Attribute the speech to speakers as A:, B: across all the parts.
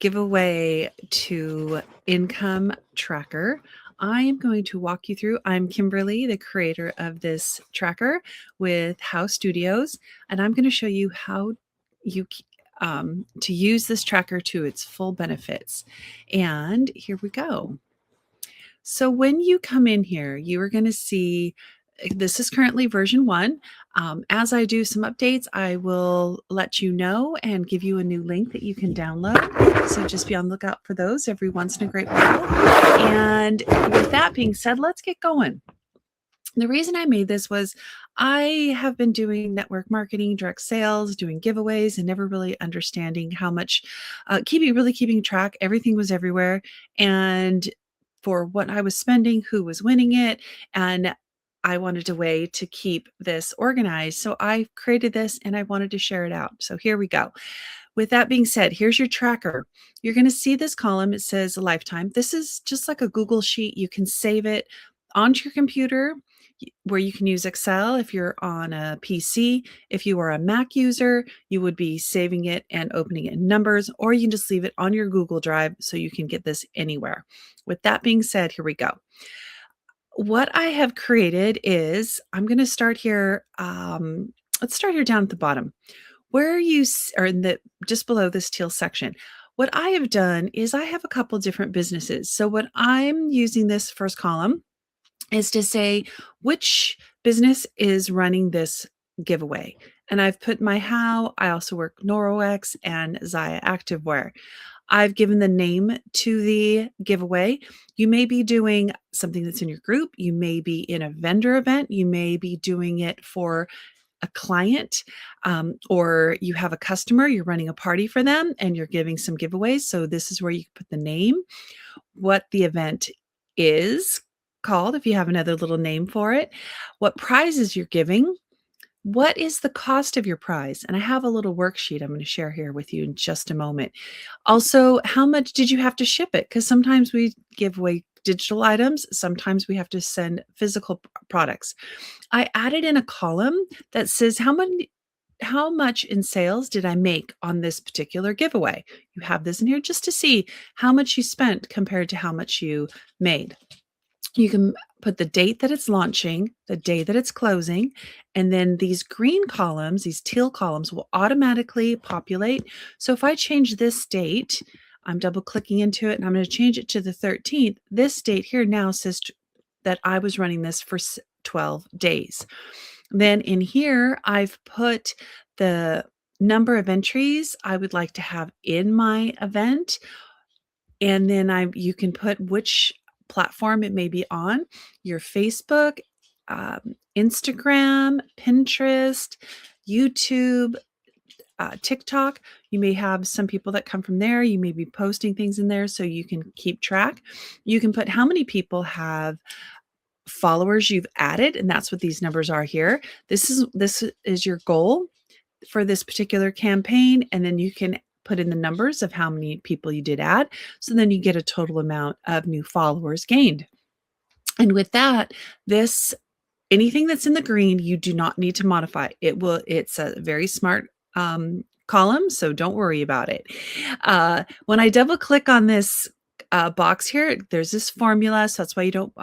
A: giveaway to income tracker. I am going to walk you through. I'm Kimberly, the creator of this tracker with H.O.W Studios, and I'm going to show you how you to use this tracker to its full benefits. And here we go. So when you come in here, you are going to see this is currently version 1. As I do some updates, I will let you know and give you a new link that you can download. So just be on the lookout for those every once in a great while. And with that being said, let's get going. The reason I made this was I have been doing network marketing, direct sales, doing giveaways, and never really understanding how much, keeping track. Everything was everywhere. And for what I was spending, who was winning it, and I wanted a way to keep this organized. So I created this and I wanted to share it out. So here we go. With that being said, here's your tracker. You're going to see this column. It says a lifetime. This is just like a Google sheet. You can save it onto your computer where you can use Excel if you're on a PC. If you are a Mac user, you would be saving it and opening it in Numbers, or you can just leave it on your Google Drive so you can get this anywhere. With that being said, here we go. What I have created is, I'm going to start here. Let's start here down at the bottom where you are in the just below this teal section. What I have done is I have a couple different businesses. So what I'm using this first column is to say which business is running this giveaway. And I've put my H.O.W. I also work NoroX and Zaya Activewear. I've given the name to the giveaway. You may be doing something that's in your group. You may be in a vendor event. You may be doing it for a client, or you have a customer, you're running a party for them and you're giving some giveaways. So this is where you put the name, what the event is called, if you have another little name for it, what prizes you're giving, what is the cost of your prize? And I have a little worksheet I'm going to share here with you in just a moment. Also, how much did you have to ship it? Because sometimes we give away digital items. Sometimes we have to send physical products. I added in a column that says how much in sales did I make on this particular giveaway? You have this in here just to see how much you spent compared to how much you made. You can put the date that it's launching, the day that it's closing, and then these green columns, these teal columns will automatically populate. So if I change this date, I'm double clicking into it and I'm going to change it to the 13th. This date here now says that I was running this for 12 days. Then in here, I've put the number of entries I would like to have in my event. And then you can put which platform it may be on, your Facebook, Instagram, Pinterest, YouTube, TikTok. You may have some people that come from there. You may be posting things in there so you can keep track. You can put how many people have followers you've added, and that's what these numbers are here. This is your goal for this particular campaign, and then you can put in the numbers of how many people you did add. So then you get a total amount of new followers gained. And with that, anything that's in the green, you do not need to modify. It's a very smart column, so don't worry about it. When I double click on this box here, there's this formula, so that's why you don't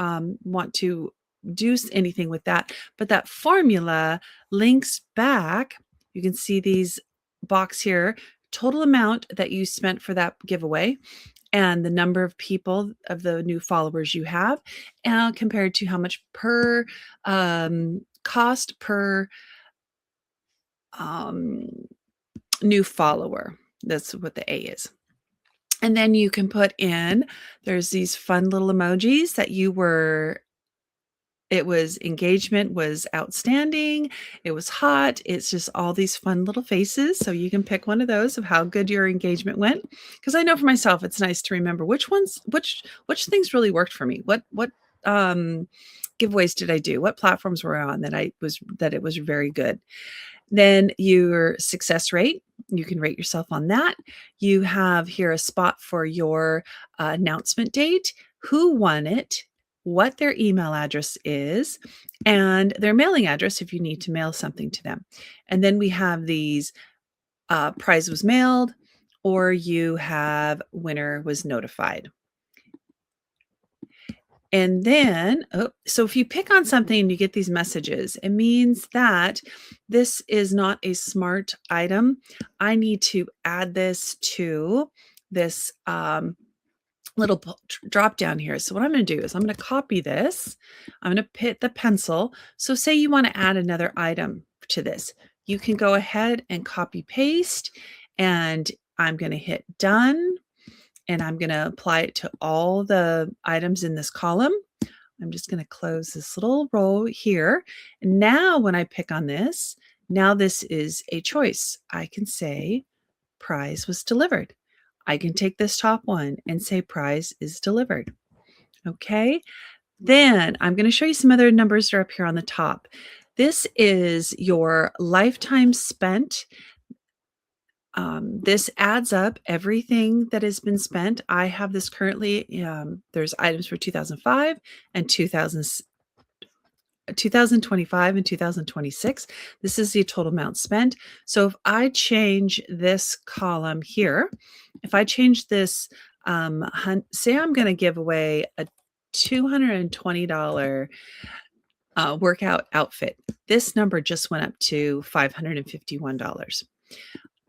A: want to do anything with that. But that formula links back. You can see these box here, total amount that you spent for that giveaway and the number of people of the new followers you have, compared to how much per cost per new follower. That's what the A is. And then you can put in, there's these fun little emojis that engagement was outstanding. It was hot. It's just all these fun little faces. So you can pick one of those of how good your engagement went. Because I know for myself, it's nice to remember which things really worked for me. What giveaways did I do? What platforms were on that it was very good. Then your success rate, you can rate yourself on that. You have here a spot for your announcement date, who won it, what their email address is, and their mailing address if you need to mail something to them. And then we have these prize was mailed, or you have winner was notified. And then, so if you pick on something and you get these messages, it means that this is not a smart item. I need to add this to this little drop down here. So what I'm going to do is I'm going to copy this. I'm going to hit the pencil. So say you want to add another item to this. You can go ahead and copy paste, and I'm going to hit done. And I'm going to apply it to all the items in this column. I'm just going to close this little row here. And now when I pick on this, now this is a choice. I can say prize was delivered. I can take this top one and say prize is delivered. Okay. Then I'm going to show you some other numbers that are up here on the top. This is your lifetime spent. This adds up everything that has been spent. I have this currently. There's items for 2005 and 2025 and 2026. This is the total amount spent. So if I change this column here, if I change this, say I'm going to give away a $220 workout outfit. This number just went up to $551.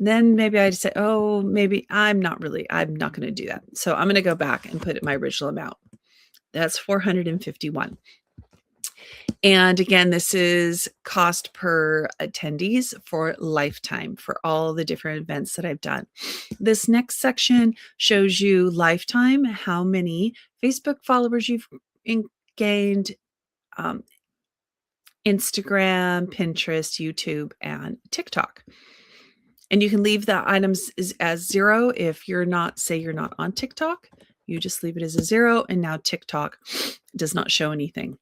A: Then maybe I say, oh, maybe I'm not going to do that. So I'm going to go back and put it my original amount. That's 451. And again, this is cost per attendees for lifetime for all the different events that I've done. This next section shows you lifetime, how many Facebook followers you've gained, Instagram, Pinterest, YouTube, and TikTok. And you can leave the items as 0 if you're not on TikTok. You just leave it as a 0, and now TikTok does not show anything.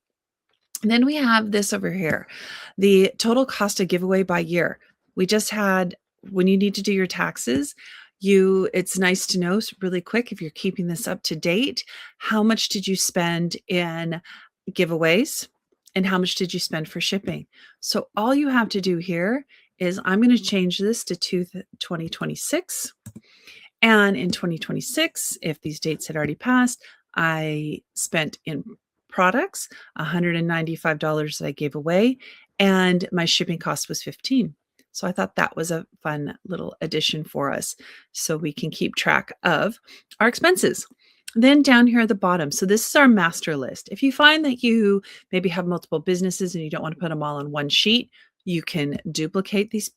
A: And then we have this over here, the total cost of giveaway by year. We just had, when you need to do your taxes, it's nice to know really quick, if you're keeping this up to date, how much did you spend in giveaways and how much did you spend for shipping? So all you have to do here is I'm going to change this to 2026. And in 2026, if these dates had already passed, I spent in products $195 that I gave away, and my shipping cost was $15. So I thought that was a fun little addition for us, so we can keep track of our expenses. Then down here at the bottom, so this is our master list. If you find that you maybe have multiple businesses and you don't want to put them all on one sheet, you can duplicate these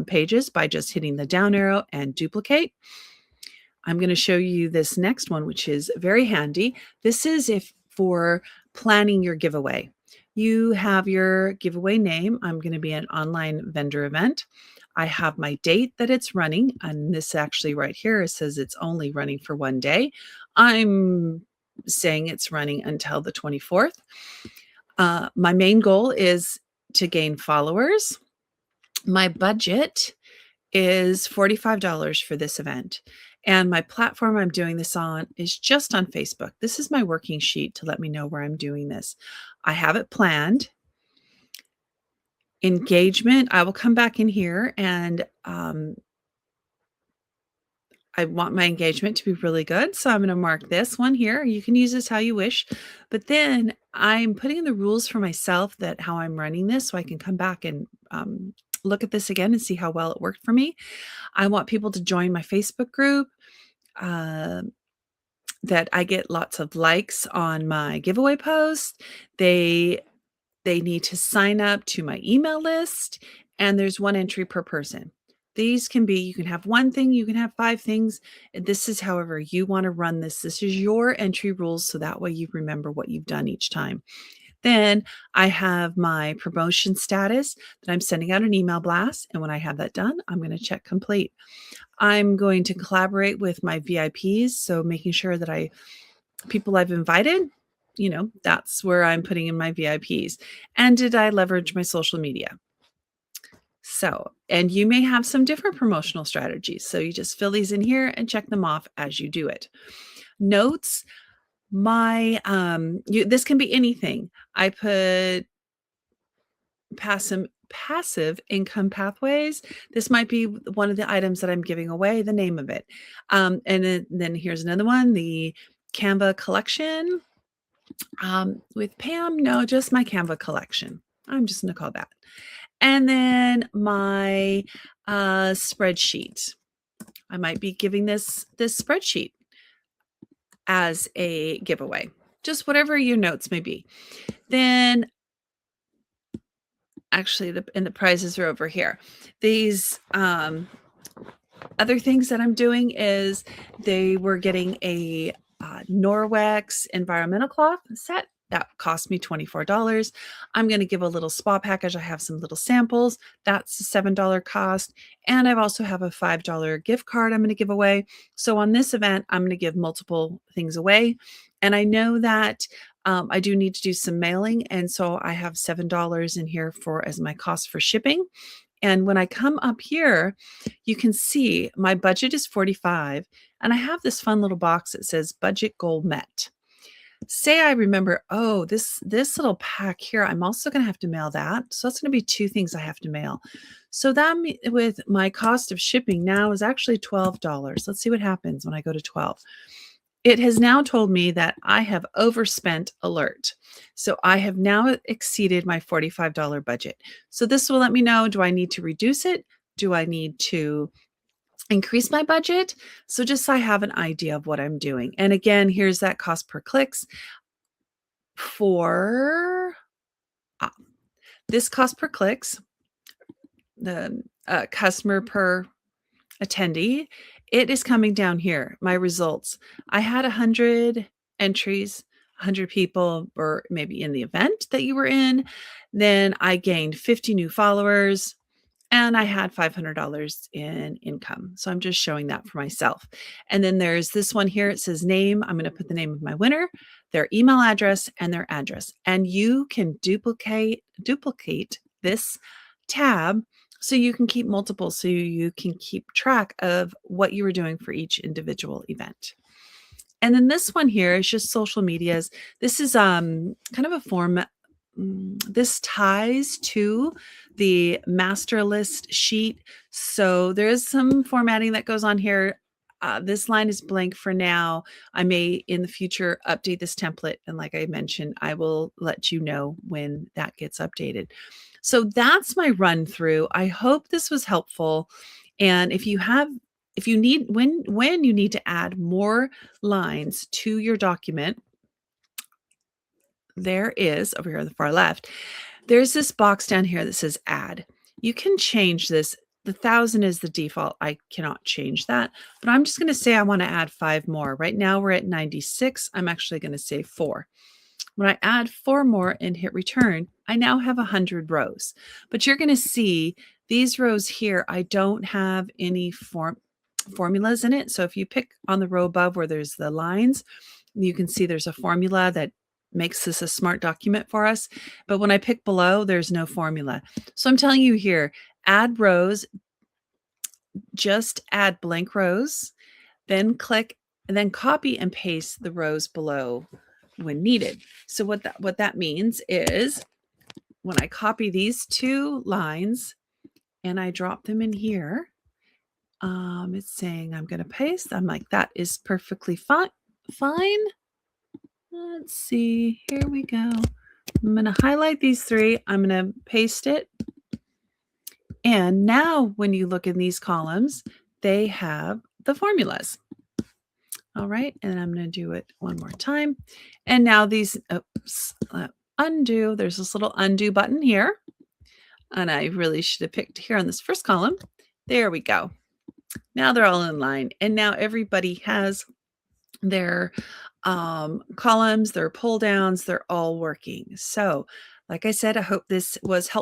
A: pages by just hitting the down arrow and duplicate. I'm going to show you this next one, which is very handy. This is for planning your giveaway. You have your giveaway name. I'm going to be an online vendor event. I have my date that it's running, and this actually right here, it says it's only running for 1 day. I'm saying it's running until the 24th. My main goal is to gain followers. My budget is $45 for this event. And my platform I'm doing this on is just on Facebook. This is my working sheet to let me know where I'm doing this. I have it planned. Engagement, I will come back in here, and I want my engagement to be really good. So I'm going to mark this one here. You can use this how you wish. But then I'm putting in the rules for myself, that how I'm running this, so I can come back and look at this again and see how well it worked for me. I want people to join my Facebook group, that I get lots of likes on my giveaway posts. They need to sign up to my email list, and there's 1 entry per person. These can be, you can have 1 thing, you can have 5 things. This is however you want to run this. This is your entry rules, so that way you remember what you've done each time. Then I have my promotion status that I'm sending out an email blast. And when I have that done, I'm going to check complete. I'm going to collaborate with my VIPs. So making sure that people I've invited, that's where I'm putting in my VIPs. And did I leverage my social media? So, and you may have some different promotional strategies. So you just fill these in here and check them off as you do it. Notes. This can be anything. I put passive income pathways, this might be one of the items that I'm giving away, the name of it. And then here's another one, the Canva collection. With Pam, no, just my Canva collection. I'm just going to call that. And then my spreadsheet. I might be giving this spreadsheet as a giveaway, just whatever your notes may be. Then actually the prizes are over here. These other things that I'm doing is they were getting a Norwex environmental cloth set. That cost me $24. I'm going to give a little spa package. I have some little samples. That's a $7 cost. And I also have a $5 gift card I'm going to give away. So on this event, I'm going to give multiple things away. And I know that I do need to do some mailing. And so I have $7 in here for as my cost for shipping. And when I come up here, you can see my budget is 45, and I have this fun little box that says budget goal met. Say I remember, oh, this little pack here, I'm also going to have to mail that. So that's going to be 2 things I have to mail. So that with my cost of shipping now is actually $12. Let's see what happens when I go to 12. It has now told me that I have overspent alert. So I have now exceeded my $45 budget. So this will let me know, do I need to reduce it? Do I need to increase my budget? So just so I have an idea of what I'm doing. And again, here's that cost per clicks for this cost per clicks, the customer per attendee, it is coming down here. My results. I had 100 entries, 100 people were maybe in the event that you were in. Then I gained 50 new followers and I had $500 in income. So I'm just showing that for myself. And then there's this one here. It says name. I'm going to put the name of my winner, their email address, and their address. And you can duplicate this tab so you can keep multiple, so you can keep track of what you were doing for each individual event. And then this one here is just social medias. This is kind of a form. This ties to the master list sheet. So there is some formatting that goes on here. This line is blank for now. I may in the future update this template. And like I mentioned, I will let you know when that gets updated. So that's my run through. I hope this was helpful. And if you need, when you need to add more lines to your document, there is over here on the far left, there's this box down here that says add. You can change this. The 1,000 is the default. I cannot change that, but I'm just going to say I want to add 5 more. Right now we're at 96. I'm actually going to say 4. When I add 4 more and hit return, I now have 100 rows. But you're going to see these rows here, I don't have any formulas in it. So if you pick on the row above where there's the lines, you can see there's a formula that makes this a smart document for us. But when I pick below, there's no formula. So I'm telling you here, add rows, just add blank rows, then click and then copy and paste the rows below when needed. So what that means is when I copy these 2 lines and I drop them in here, it's saying I'm going to paste. I'm like, that is perfectly fine. Let's see. Here we go. I'm going to highlight these 3. I'm going to paste it. And now when you look in these columns, they have the formulas. All right. And I'm going to do it one more time. And now these, undo. There's this little undo button here. And I really should have picked here on this first column. There we go. Now they're all in line. And now everybody has their columns, their pull downs, they're all working. So like I said, I hope this was helpful.